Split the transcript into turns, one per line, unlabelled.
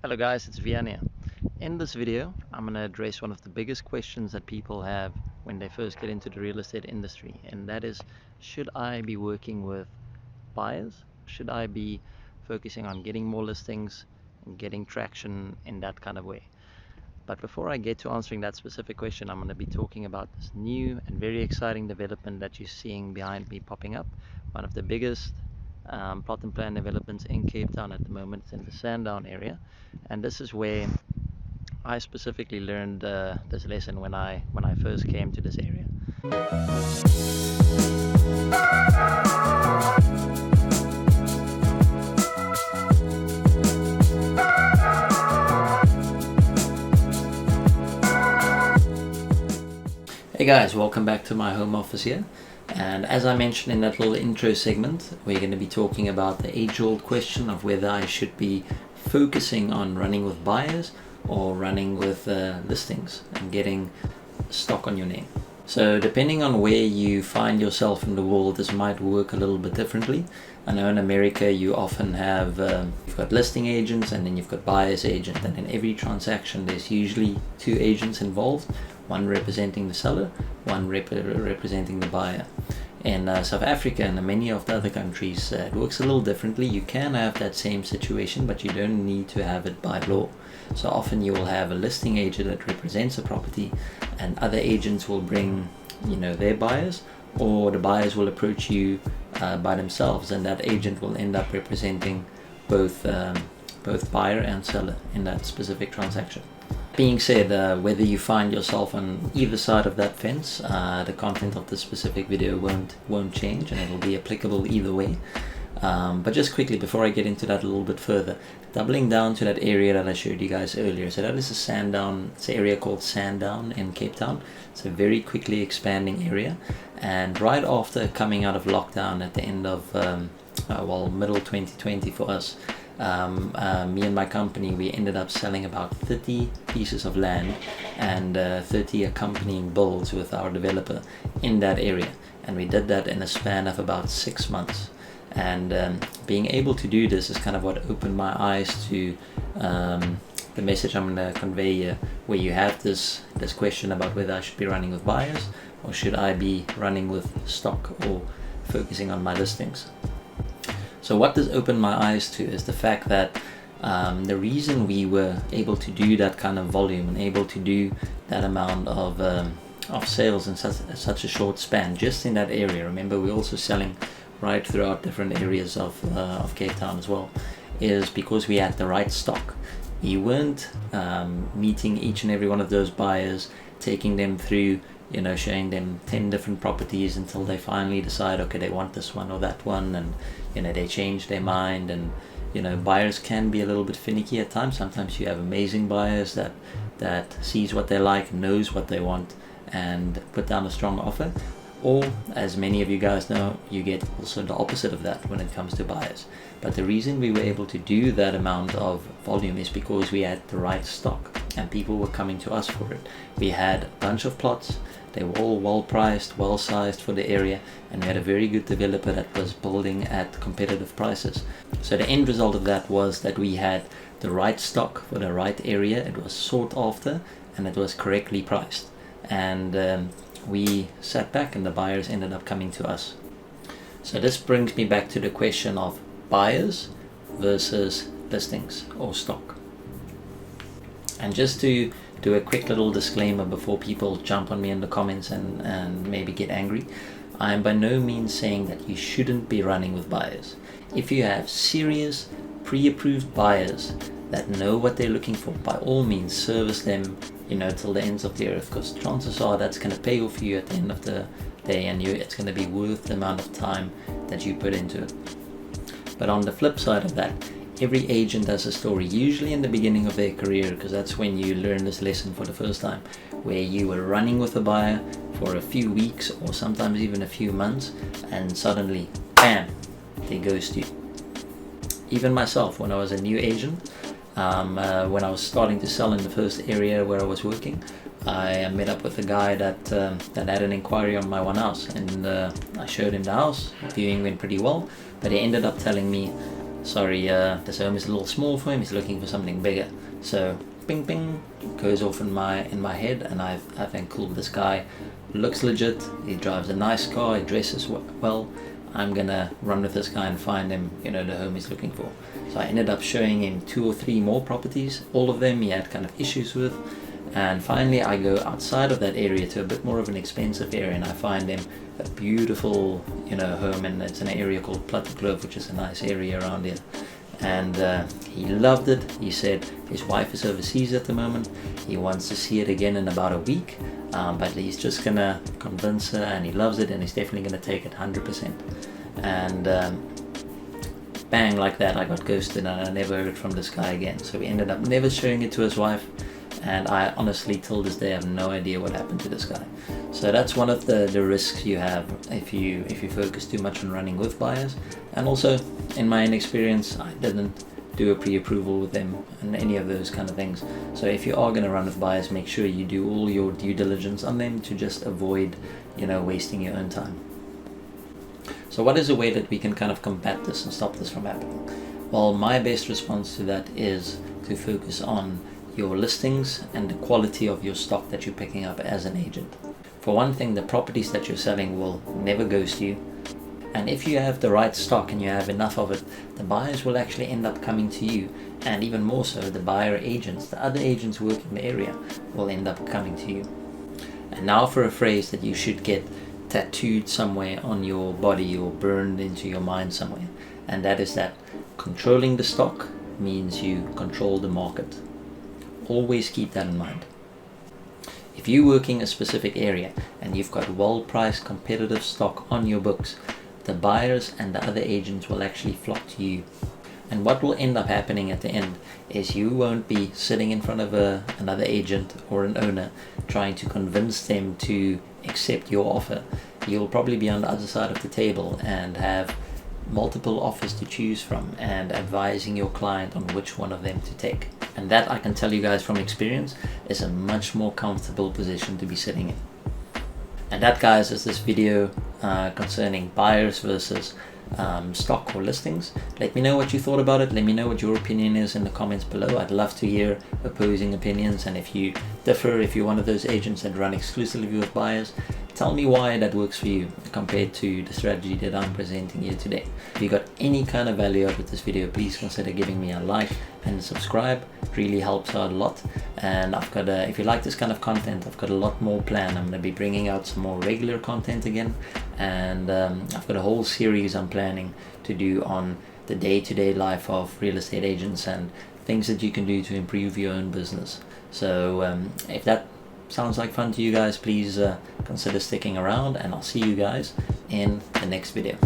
Hello guys, it's Wihan here. In this video, I'm going to address one of the biggest questions that people have when they first get into the real estate industry, and that is, should I be working with buyers? Should I be focusing on getting more listings and getting traction in that kind of way? But before I get to answering that specific question, I'm going to be talking about this new and very exciting development that you're seeing behind me popping up. One of the biggest plot and plan developments in Cape Town at the moment. It's in the Sandown area, and this is where I specifically learned this lesson when I first came to this area. Hey guys, welcome back to my home office here. And as I mentioned in that little intro segment, we're going to be talking about the age-old question of whether I should be focusing on running with buyers or running with listings and getting stock on your name. So depending on where you find yourself in the world, this might work a little bit differently. I know in America you often have you've got listing agents and then you've got buyer's agent, and in every transaction there's usually two agents involved, one representing the seller, one representing the buyer. In South Africa and many of the other countries, it works a little differently. You can have that same situation, but you don't need to have it by law. So often you will have a listing agent that represents a property, and other agents will bring, their buyers, or the buyers will approach you by themselves, and that agent will end up representing both buyer and seller in that specific transaction. Being said, whether you find yourself on either side of that fence, the content of this specific video won't change, and it will be applicable either way. But just quickly, before I get into that a little bit further, doubling down to that area that I showed you guys earlier. So that is a Sandown. It's an area called Sandown in Cape Town. It's a very quickly expanding area, and right after coming out of lockdown at the end of middle 2020 for us, me and my company, we ended up selling about 30 pieces of land and 30 accompanying builds with our developer in that area, and we did that in a span of about 6 months. And being able to do this is kind of what opened my eyes to the message I'm going to convey here, where you have this question about whether I should be running with buyers or should I be running with stock or focusing on my listings. So what this opened my eyes to is the fact that the reason we were able to do that kind of volume and able to do that amount of sales in such a short span just in that area, remember we're also selling right throughout different areas of Cape Town as well, is because we had the right stock. We weren't meeting each and every one of those buyers, taking them through, showing them 10 different properties until they finally decide, okay, they want this one or that one, and they change their mind. And buyers can be a little bit finicky at times. Sometimes you have amazing buyers that sees what they like, knows what they want, and put down a strong offer. Or, as many of you guys know, you get also the opposite of that when it comes to buyers. But the reason we were able to do that amount of volume is because we had the right stock and people were coming to us for it. We had a bunch of plots, they were all well priced, well sized for the area, and we had a very good developer that was building at competitive prices. So the end result of that was that we had the right stock for the right area, it was sought after, and it was correctly priced. And we sat back and the buyers ended up coming to us. So this brings me back to the question of buyers versus listings or stock. And just to do a quick little disclaimer before people jump on me in the comments and maybe get angry, I am by no means saying that you shouldn't be running with buyers. If you have serious pre-approved buyers that know what they're looking for, by all means service them till the ends of the earth, because chances are that's going to pay off for you at the end of the day, and it's going to be worth the amount of time that you put into it. But on the flip side of that, every agent has a story, usually in the beginning of their career, because that's when you learn this lesson for the first time, where you were running with a buyer for a few weeks or sometimes even a few months, and suddenly, bam, they ghost you. Even myself, when I was a new agent, when I was starting to sell in the first area where I was working, I met up with a guy that had an inquiry on my one house, and I showed him the house. Viewing went pretty well, but he ended up telling me, sorry, this home is a little small for him, he's looking for something bigger. So ping ping goes off in my head, and I think, cool, this guy looks legit, he drives a nice car, he dresses well, I'm gonna run with this guy and find him, the home he's looking for. So I ended up showing him 2 or 3 more properties. All of them he had kind of issues with, and finally I go outside of that area to a bit more of an expensive area, and I find him a beautiful home, and it's in an area called Plummeting, which is a nice area around here. And he loved it. He said his wife is overseas at the moment, he wants to see it again in about a week, but he's just gonna convince her, and he loves it, and he's definitely gonna take it 100%. And bang, like that, I got ghosted, and I never heard from this guy again. So we ended up never showing it to his wife, and I honestly till this day have no idea what happened to this guy. So that's one of the risks you have if you focus too much on running with buyers. And also, in my inexperience, I didn't do a pre-approval with them and any of those kind of things. So if you are going to run with buyers, make sure you do all your due diligence on them to just avoid wasting your own time. So what is a way that we can kind of combat this and stop this from happening? Well, my best response to that is to focus on your listings and the quality of your stock that you're picking up as an agent. For one thing, the properties that you're selling will never ghost you, and if you have the right stock and you have enough of it, the buyers will actually end up coming to you, and even more so, the buyer agents, the other agents working the area, will end up coming to you. And now for a phrase that you should get tattooed somewhere on your body or burned into your mind somewhere, and that is that controlling the stock means you control the market. Always keep that in mind. If you're working a specific area and you've got well-priced competitive stock on your books, the buyers and the other agents will actually flock to you. And what will end up happening at the end is you won't be sitting in front of another agent or an owner trying to convince them to accept your offer. You'll probably be on the other side of the table and have multiple offers to choose from and advising your client on which one of them to take. And that, I can tell you guys from experience, is a much more comfortable position to be sitting in. And that, guys, is this video concerning buyers versus stock or listings. Let me know what you thought about it. Let me know what your opinion is in the comments below. I'd love to hear opposing opinions, and if you differ, if you're one of those agents that run exclusively with buyers, tell me why that works for you compared to the strategy that I'm presenting here today. If you got any kind of value out of this video, please consider giving me a like and subscribe. It really helps out a lot. And I've got if you like this kind of content, I've got a lot more planned. I'm going to be bringing out some more regular content again, and I've got a whole series I'm planning to do on the day-to-day life of real estate agents and things that you can do to improve your own business. So if that sounds like fun to you guys, please consider sticking around, and I'll see you guys in the next video.